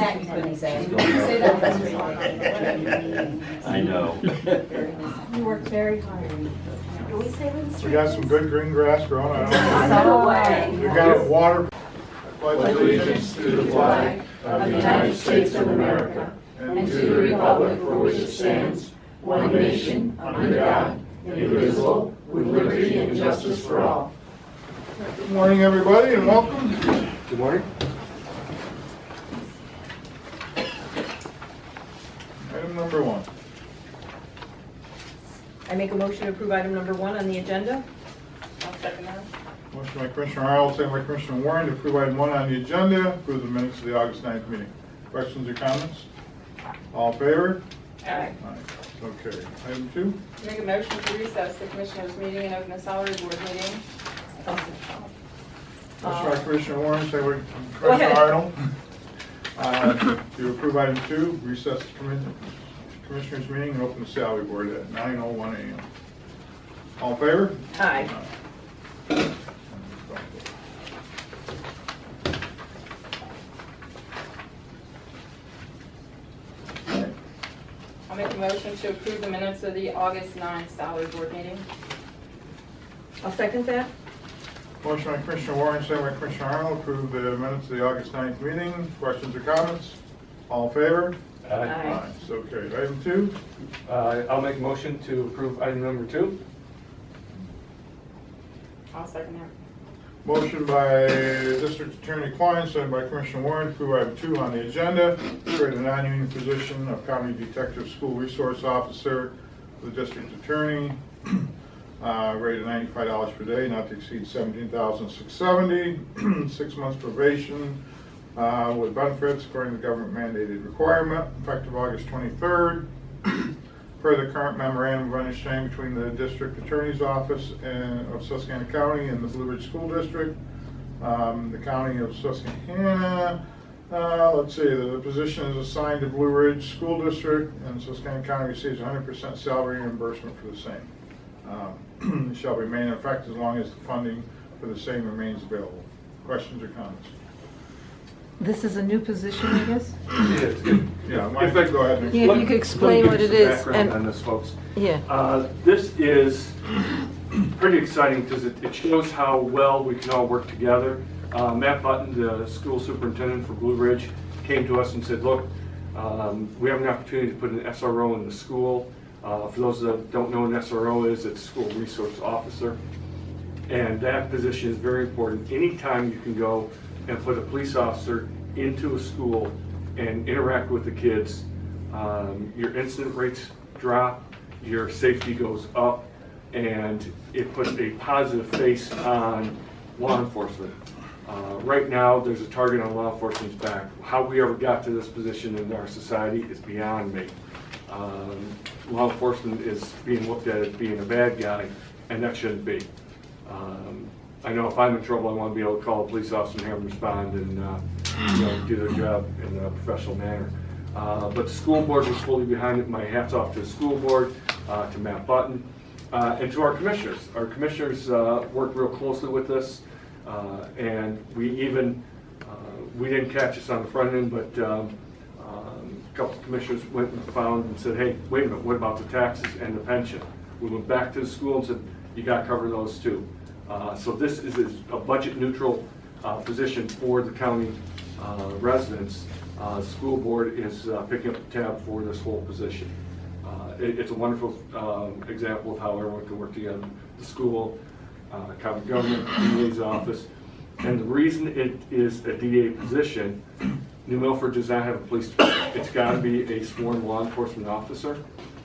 that, you couldn't say. Say that. I know. You worked very hard. Can we say this? We got some good green grass growing. I No don't way. know. We got water. Pledge allegiance to the flag of the United States of America and to the republic for which it stands, one nation, under God, indivisible, with liberty and justice for all. Good morning, everybody, and welcome. Good morning. Item number 1. I make a motion to approve item number 1 on the agenda. I'll second that. Motion by Commissioner Arnold, second by Commissioner Warren to approve item 1 on the agenda, approve the minutes of the August 9th meeting. Questions or comments? All in favor? Aye. Okay. Item 2. Make a motion to recess the commissioners' meeting and open the salary board meeting. Motion by Commissioner Warren, second by Go ahead. Commissioner Arnold. To approve item 2, recess the Commissioners' meeting and open the salary board at 9:01 a.m. All in favor? Aye. I'll make a motion to approve the minutes of the August 9th salary board meeting. I'll second that. Motion by Commissioner Warren, second by Commissioner Arnold, approve the minutes of the August 9th meeting. Questions or comments? All in favor? Aye. So carried. Item 2. I'll make a motion to approve item number 2. I'll second that. Motion by District Attorney Klein, second by Commissioner Warren, to approve item 2 on the agenda, create a non-union position of County Detective School Resource Officer for the District Attorney, rated $95 per day, not to exceed $17,670, 6 months probation with benefits according to government mandated requirement, effective August 23rd. Per the current memorandum of understanding between the District Attorney's Office of Susquehanna County and the Blue Ridge School District, the County of Susquehanna, let's see, the position is assigned to Blue Ridge School District, and Susquehanna County receives 100% salary reimbursement for the same. It shall remain in effect as long as the funding for the same remains available. Questions or comments? This is a new position, I guess? Yeah, why don't you go ahead and Yeah, if you could explain what it is. Background on this, folks. Yeah. This is pretty exciting because it shows how well we can all work together. Matt Button, the school superintendent for Blue Ridge, came to us and said, look, we have an opportunity to put an SRO in the school. For those that don't know what an SRO is, it's School Resource Officer. And that position is very important. Anytime you can go and put a police officer into a school and interact with the kids, your incident rates drop, your safety goes up, and it puts a positive face on law enforcement. Right now, there's a target on law enforcement's back. How we ever got to this position in our society is beyond me. Law enforcement is being looked at as being a bad guy, and that shouldn't be. I know if I'm in trouble, I want to be able to call a police officer and have them respond and do their job in a professional manner. But the school board was fully behind it. My hat's off to the school board, to Matt Button, and to our commissioners. Our commissioners worked real closely with us, and we even, we didn't catch this on the front end, but a couple of commissioners went and found and said, hey, wait a minute, what about the taxes and the pension? We went back to the school and said, you got to cover those too. So this is a budget neutral position for the county residents. School board is picking up the tab for this whole position. It's a wonderful example of how everyone can work together. The school, county government, DA's office. And the reason it is a DA position, New Milford does not have a police department. It's got to be a sworn law enforcement officer.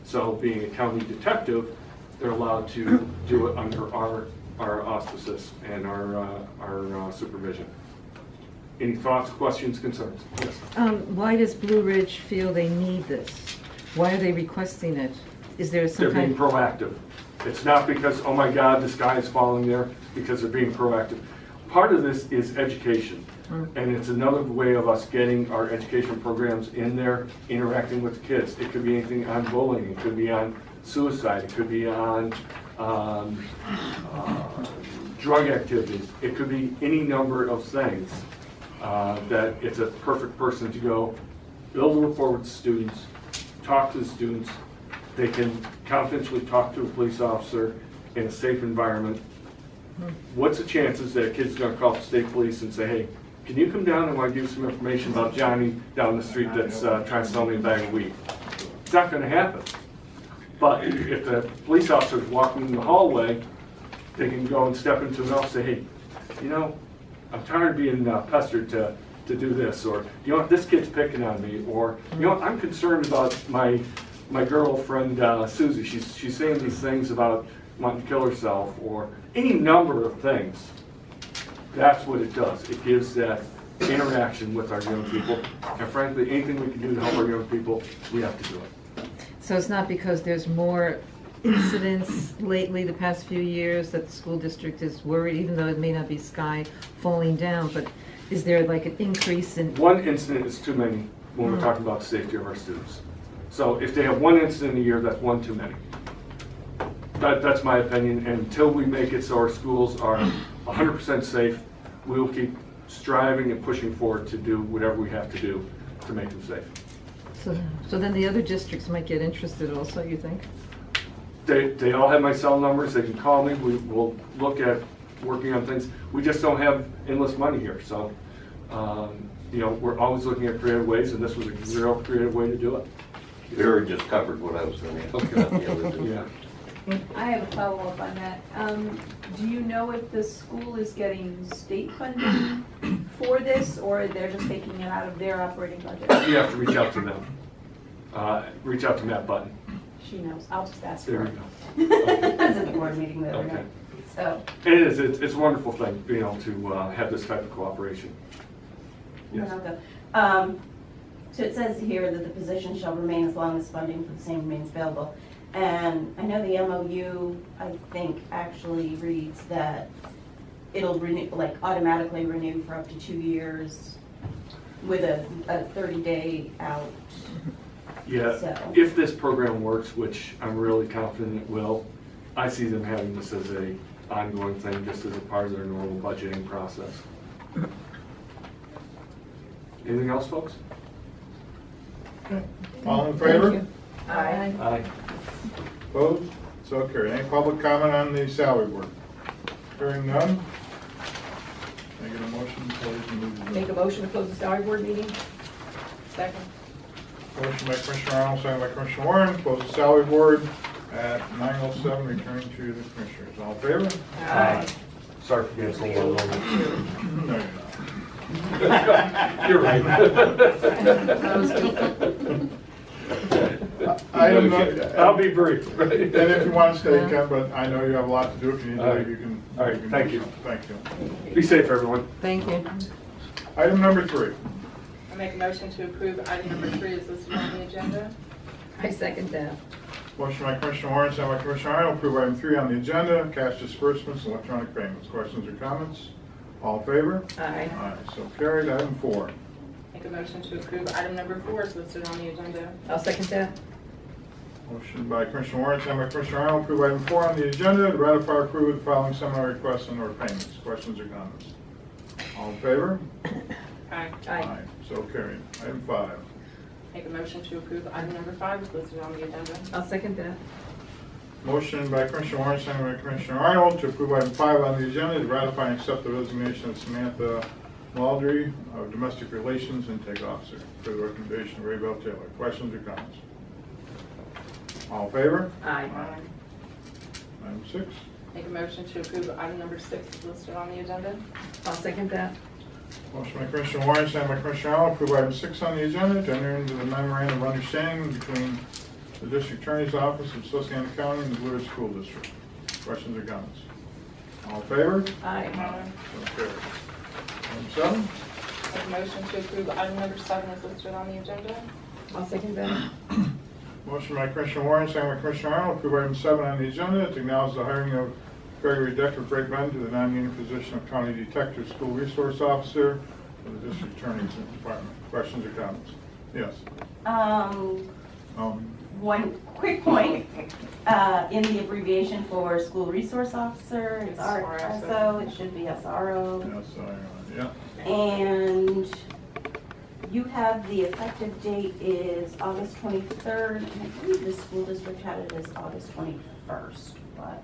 So being a county detective, they're allowed to do it under our auspices and our supervision. Any thoughts, questions, concerns? Yes. Why does Blue Ridge feel they need this? Why are they requesting it? Is there some They're being kind? proactive. It's not because, oh my God, this guy is falling there, because they're being proactive. Part of this is education. And it's another way of us getting our education programs in there, interacting with the kids. It could be anything on bullying, it could be on suicide, it could be on drug activities, it could be any number of things. that it's a perfect person to go build a rapport with the students, talk to the students. They can confidentially talk to a police officer in a safe environment. What's the chances that a kid's gonna call the state police and say, hey, can you come down and I want to give you some information about Johnny down the street that's trying to sell me a bag of weed? It's not gonna happen. But if the police officer's walking in the hallway, they can go and step into an office and say, hey, you know, I'm tired of being pestered to do this, or, you know what, this kid's picking on me, or, you know what, I'm concerned about my girlfriend Susie. She's saying these things about wanting to kill herself, or any number of things. That's what it does. It gives that interaction with our young people, and frankly, anything we can do to help our young people, we have to do it. So it's not because there's more incidents lately, the past few years, that the school district is worried, even though it may not be sky falling down, but is there like an increase in? One incident is too many when we're talking about the safety of our students. So if they have one incident a year, that's one too many. That's my opinion, and until we make it so our schools are 100% safe, we will keep striving and pushing forward to do whatever we have to do to make them safe. So then the other districts might get interested also, you think? They all have my cell numbers, they can call me, we will look at working on things. We just don't have endless money here, so, you know, we're always looking at creative ways, and this was a real creative way to do it. Vera just covered what I was going to ask about the other two. Yeah. I have a follow-up on that. Do you know if the school is getting state funding for this, or they're just taking it out of their operating budget? You have to reach out to them. Reach out to Matt Button. She knows. I'll just ask There her. we go. That's at the board meeting the other Okay. night. So, It is, it's a wonderful thing, you know, to have this type of cooperation. Yes. I'll go. So it says here that the position shall remain as long as funding for the same remains available. And I know the MOU, I think, actually reads that it'll renew, like automatically renew for up to 2 years with a 30-day out. Yeah, So- if this program works, which I'm really confident it will, I see them having this as a ongoing thing, just as a part of their normal budgeting process. Anything else, folks? All in favor? Aye. Aye. Opposed? So carried. Any public comment on the salary board? Hearing none? Can I get a motion to close the meeting? Make a motion to close the salary board meeting? Second. Motion by Commissioner Arnold, second by Commissioner Warren, close the salary board at 9:07, return to the commissioners. All in favor? Aye. Sorry for being so long. No, you're not. You're right. Item I'll be brief. And if you want to stay, you can, but I know you have a lot to do. If you need to leave, you can. All right, can thank do you. so. Thank you. Be safe, everyone. Thank you. Item number 3. I make a motion to approve item number 3 is listed on the agenda. I second that. Motion by Commissioner Warren, second by Commissioner Arnold, approve item 3 on the agenda, cash disbursements, and electronic payments. Questions or comments? All in favor? Aye. Aye, so carried. Item 4. Make a motion to approve item number 4 is listed on the agenda. I'll second that. Motion by Commissioner Warren, second by Commissioner Arnold, approve item 4 on the agenda, to ratify or approve the following seminar requests and or payments. Questions or comments? All in favor? Aye. Aye. So carried. Item 5. Make a motion to approve item number 5 is listed on the agenda. I'll second that. Motion by Commissioner Warren, second by Commissioner Arnold, to approve item 5 on the agenda, to ratify and accept the resignation of Samantha Maldry of Domestic Relations Intake Officer for the recommendation of Ray Bell Taylor. Questions or comments? All in favor? Aye. Item 6. Make a motion to approve item number 6 is listed on the agenda. I'll second that. Motion by Commissioner Warren, second by Commissioner Arnold, approve item 6 on the agenda, to enter into the memorandum of understanding between the District Attorney's Office of Susquehanna County and the Blue Ridge School District. Questions or comments? All in favor? Aye. So carried. Item 7. Make a motion to approve item number 7 is listed on the agenda. I'll second that. Motion by Commissioner Warren, second by Commissioner Arnold, approve item 7 on the agenda, to acknowledge the hiring of Gregory Decker of Great Bend to the non-union position of County Detective School Resource Officer for the District Attorney's Department. Questions or comments? Yes. one quick point, in the abbreviation for school resource officer, it's RSO, it should be SRO. Yes, yeah. And you have the effective date is August 23rd, and I believe the school district had it as August 21st, but,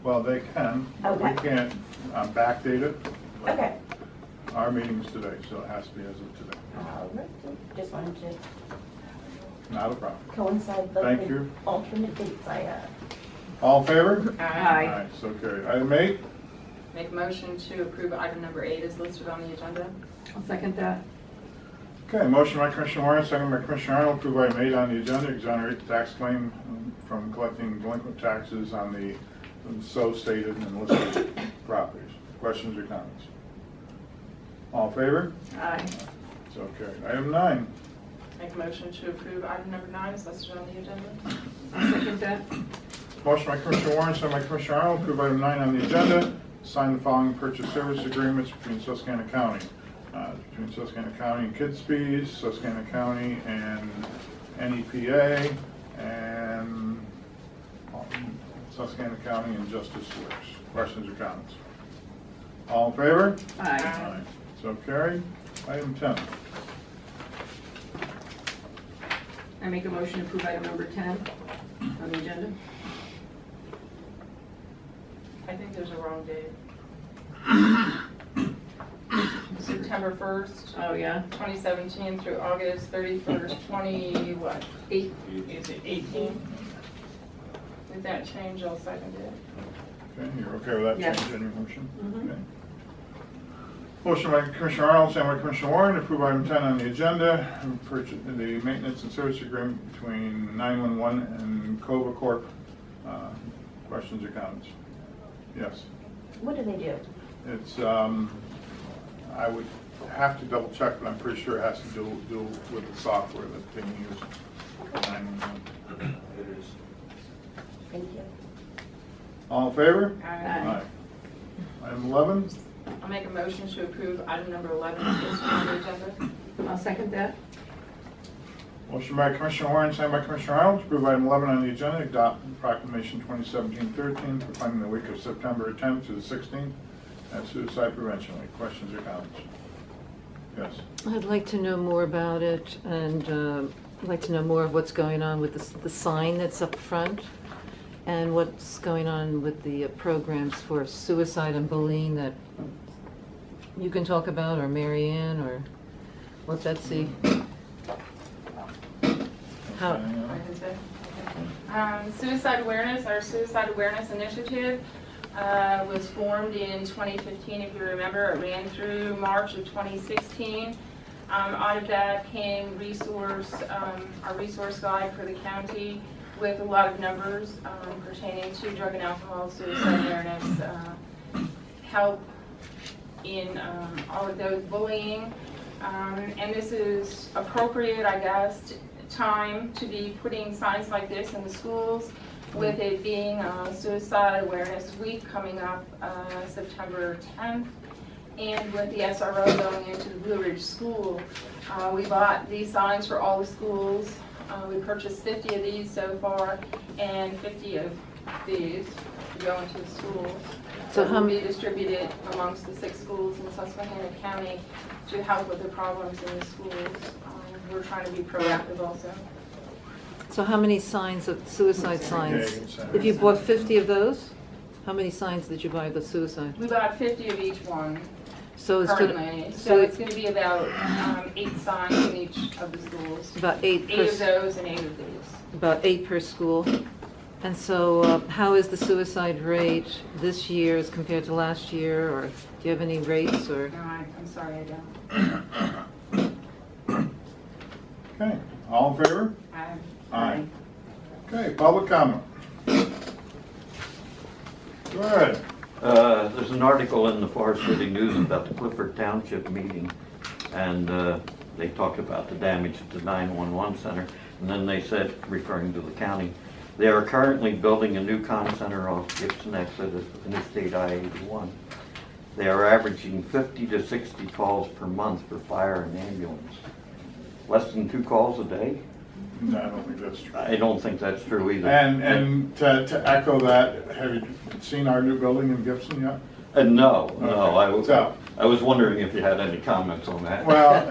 Well, they can, but we Okay. can't backdate it. okay. Our meeting's today, so it has to be as of today. All right. Just wanted to Not a problem. coincide Thank the you. alternate dates I had. All in favor? Aye. So carried. Item 8, Make a motion to approve item number 8 is listed on the agenda. I'll second that. okay, motion by Commissioner Warren, second by Commissioner Arnold, approve item 8 on the agenda, exonerate the tax claim from collecting delinquent taxes on the so stated and listed properties. Questions or comments? All in favor? Aye. So carried. Item 9, Make a motion to approve item number 9 is listed on the agenda. I'll second that. motion by Commissioner Warren, second by Commissioner Arnold, approve item 9 on the agenda, sign the following purchase service agreements between Susquehanna County. Between Susquehanna County and Kidspees, Susquehanna County and NEPA, and Susquehanna County and Justice Works. Questions or comments? All in favor? Aye. So carried. Item 10. I make a motion to approve item number 10 on the agenda. I think there's a wrong date. September 1st, Oh, yeah? 2017 through August 31st, 8. Is it 18? If that change, I'll second it. Okay, you're okay with that Yes. change in your motion? Mhm. Okay. Motion by Commissioner Arnold, second by Commissioner Warren, to approve item 10 on the agenda, purchase the maintenance and service agreement between 911 and Cova Corp. Questions or comments? Yes. What do they do? It's, I would have to double check, but I'm pretty sure it has to do with the software that's being used. 911. Thank you. All in favor? Aye. Item 11. I'll make a motion to approve item number 11 is listed on the agenda. I'll second that. Motion by Commissioner Warren, second by Commissioner Arnold, to approve item 11 on the agenda, adopt Proclamation 2017-13, proclaiming the week of September 10th to the 16th as Suicide Prevention Week. Questions or comments? Yes. I'd like to know more about it, and I'd like to know more of what's going on with the sign that's up front, and what's going on with the programs for suicide and bullying that you can talk about, or Mary Ann, or let Betsy. How, I can say. Suicide awareness, our suicide awareness initiative was formed in 2015, if you remember. It ran through March of 2016. Out of that came our resource guide for the county with a lot of numbers pertaining to drug and alcohol, suicide awareness, help in all of those bullying. And this is appropriate, I guess, time to be putting signs like this in the schools, with it being Suicide Awareness Week coming up September 10th, and with the SRO going into the Blue Ridge School. We bought these signs for all the schools. We purchased 50 of these so far, and 50 of these to go into the schools. So how will be distributed amongst the 6 schools in Susquehanna County to help with the problems in the schools. We're trying to be proactive also. so how many signs of suicide signs? Yeah, If you bought 50 of those, how many signs did you buy of the suicide? We bought 50 of each one So it's good. currently. So it's going to be about 8 signs in each of the schools. About 8 8 of per, those and 8 of these. about 8 per school. And so how is the suicide rate this year as compared to last year, or do you have any rates, or? No, I'm sorry, I don't. Okay. All in favor? Aye. Okay, public comment. Go ahead. There's an article in the Forest City News about the Clifford Township meeting, and they talked about the damage at the 911 center, and then they said, referring to the county, they are currently building a new comm center off Gibson exit of Interstate I-81. They are averaging 50 to 60 calls per month for fire and ambulance. Less than 2 calls a day? No, I don't think that's true. I don't think that's true either. And to echo that, have you seen our new building in Gibson yet? No, So- I was wondering if you had any comments on that. Well,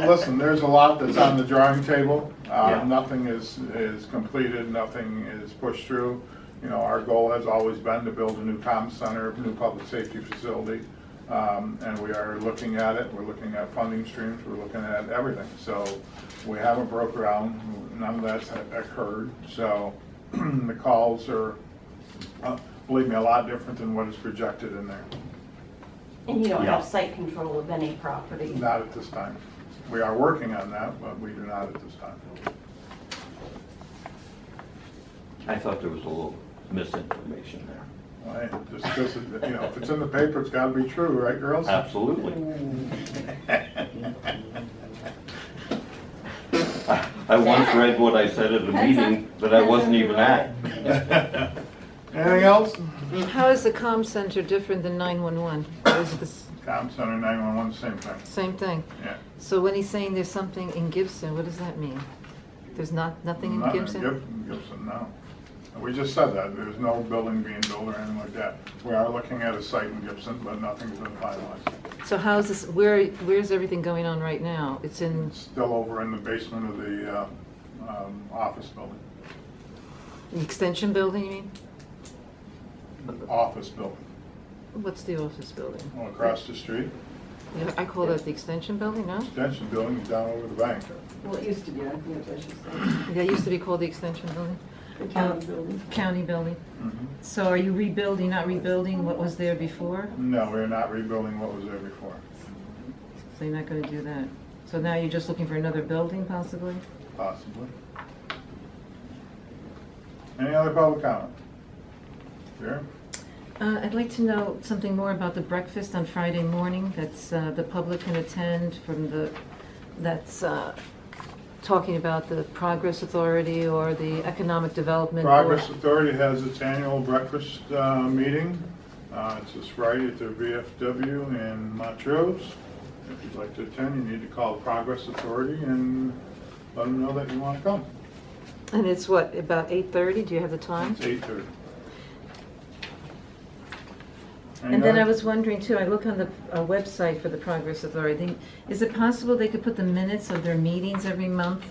listen, there's a lot that's on the drawing table. Yeah. Nothing is completed, nothing is pushed through. Our goal has always been to build a new comm center, new public safety facility. And we are looking at it, we're looking at funding streams, we're looking at everything. So we haven't broke ground, none of that's occurred. So the calls are, believe me, a lot different than what is projected in there. And you don't Yeah. have site control of any property. Not at this time. We are working on that, but we do not at this time. I thought there was a little misinformation there. Well, hey, just because, if it's in the paper, it's gotta be true, right, girls? Absolutely. I once read what I said at a meeting that I wasn't even at. Anything else? How is the comm center different than 911? Or is it the Comm Center 911, same thing. same thing? Yeah. So when he's saying there's something in Gibson, what does that mean? There's nothing in Nothing Gibson? Gibson, no. We just said that, there's no building being built or anything like that. We are looking at a site in Gibson, but nothing's been finalized. So how's this, where's everything going on right now? It's in, It's still over in the basement of the office building. the extension building, you mean? Office building, What's the office building? across the street. Yeah, I call that the extension building, no? Extension building is down over the bank. Well, it used to be, I think that's what I should say. That used to be called the extension building? The county building. County building. Mhm. So are you rebuilding, not rebuilding what was there before? No, we're not rebuilding what was there before. So you're not gonna do that? So now you're just looking for another building possibly? Possibly. Any other public comment? Vera? I'd like to know something more about the breakfast on Friday morning that's, the public can attend that's talking about the Progress Authority or the Economic Development Board. Progress Authority has its annual breakfast meeting. It's this Friday at the VFW in Montrose. If you'd like to attend, you need to call the Progress Authority and let them know that you want to come. And it's what, about 8:30? Do you have the time? It's 8:30. And then I was wondering too, I look on the website for the Progress Authority. Is it possible they could put the minutes of their meetings every month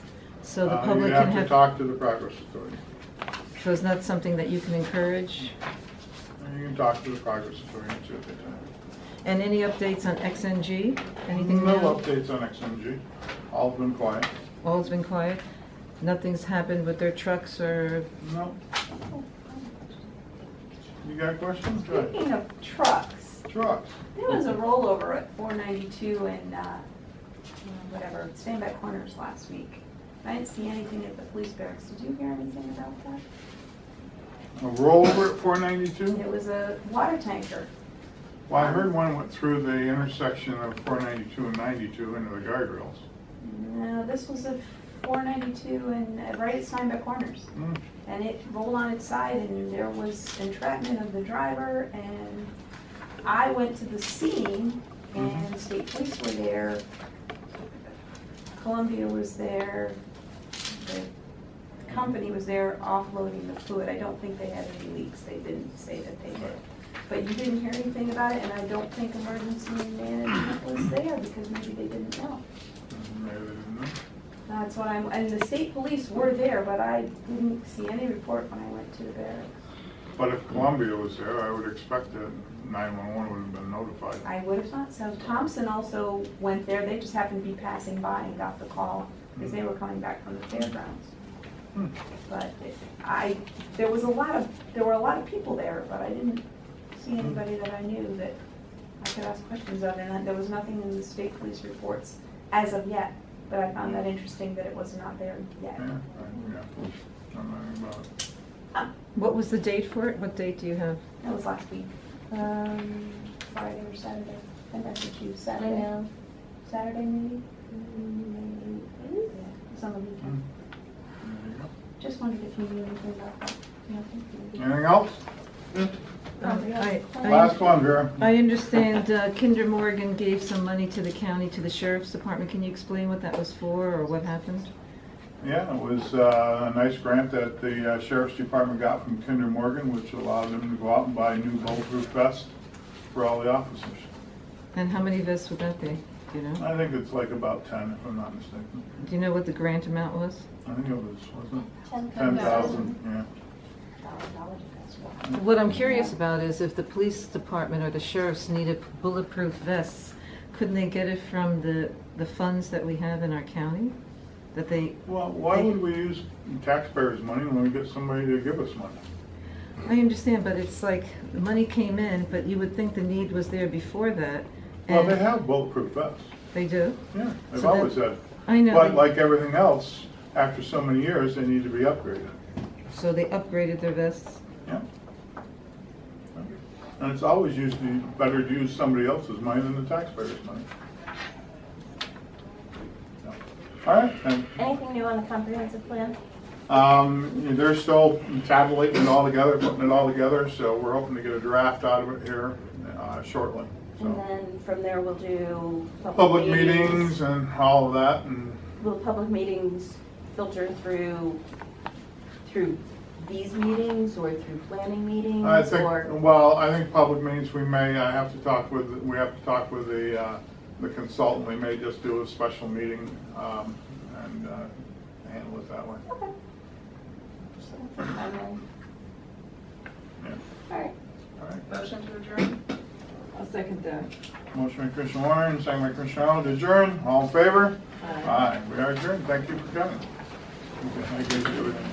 so the public You can have to have? talk to the Progress Authority. So it's not something that you can encourage? And you can talk to the Progress Authority and see what they tell you. And any updates on XNG? Anything new? No updates on XMG. All's been quiet. All's been quiet? Nothing's happened with their trucks or? No. You got questions? Go ahead. Speaking of trucks, Trucks. there was a rollover at 492 and, whatever, Standback Corners last week. I didn't see anything at the police barracks. Did you hear anything about that? A rollover at 492? It was a water tanker. Well, I heard one went through the intersection of 492 and 92 into the guardrails. No, this was a 492 and right at Steinbeck Corners. Hmm. And it rolled on its side and there was entrapment of the driver, and I went to the scene and state police were there. Columbia was there. The company was there offloading the fluid. I don't think they had any leaks. They didn't say that they did. But you didn't hear anything about it, and I don't think emergency management was there because maybe they didn't know. Maybe they didn't know. That's what and the state police were there, but I didn't see any report when I went to the barracks. But if Columbia was there, I would expect that 911 would have been notified. I would have thought so. Thompson also went there. They just happened to be passing by and got the call because they were coming back from the fairgrounds. Hmm. But there were a lot of people there, but I didn't see anybody that I knew that I could ask questions of, and there was nothing in the state police reports as of yet. But I found that interesting that it was not there yet. Yeah, I'm not about it. What was the date for it? What date do you have? That was last week. Friday or Saturday. I messaged you Saturday. I know. Saturday maybe? Yeah, it's on the weekend. There you go. Just wondered if you knew anything about that. No, thank you. Anything else? Last one, Vera. I understand Kinder Morgan gave some money to the county, to the sheriff's department. Can you explain what that was for or what happened? Yeah, it was a nice grant that the Sheriff's Department got from Kinder Morgan, which allowed them to go out and buy new bulletproof vests for all the officers. And how many vests would that be? Do you know? I think it's like about 10, if I'm not mistaken. Do you know what the grant amount was? I think it was, wasn't it? 10,000. 10,000, yeah. What I'm curious about is if the police department or the sheriffs needed bulletproof vests, couldn't they get it from the funds that we have in our county? That they, Well, why would we use taxpayers' money when we get somebody to give us money? I understand, but it's like, the money came in, but you would think the need was there before that. Well, and they have bulletproof vests. They do? Yeah, they've So always that- had. I know. But like everything else, after so many years, they need to be upgraded. So they upgraded their vests? Yeah. And it's always usually better to use somebody else's money than the taxpayers' money. Yeah. All right, and Anything new on the comprehensive plan? they're still tabulating it all together, putting it all together, so we're hoping to get a draft out of it here shortly. And So then from there, we'll do public meetings and all of that, and Will public meetings filter through these meetings or through planning meetings? I think, or- well, I think public meetings, we have to talk with the consultant. We may just do a special meeting, and handle it that way. Okay. Just looking for a timeline. Yeah. All right. All right. Motion to adjourn? I'll second that. Motion by Commissioner Warren, and second by Commissioner Arnold to adjourn. All in favor? Aye. Aye. We are adjourned. Thank you for coming. Okay, I gave you everything.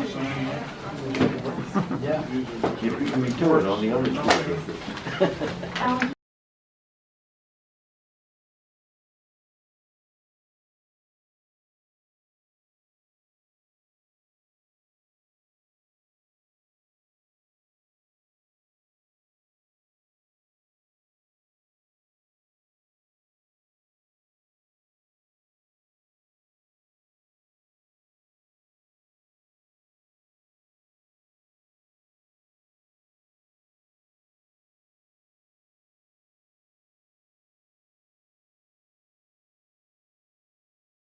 Sign that. Yeah. These are- You beat me to it on the other school district. Alan,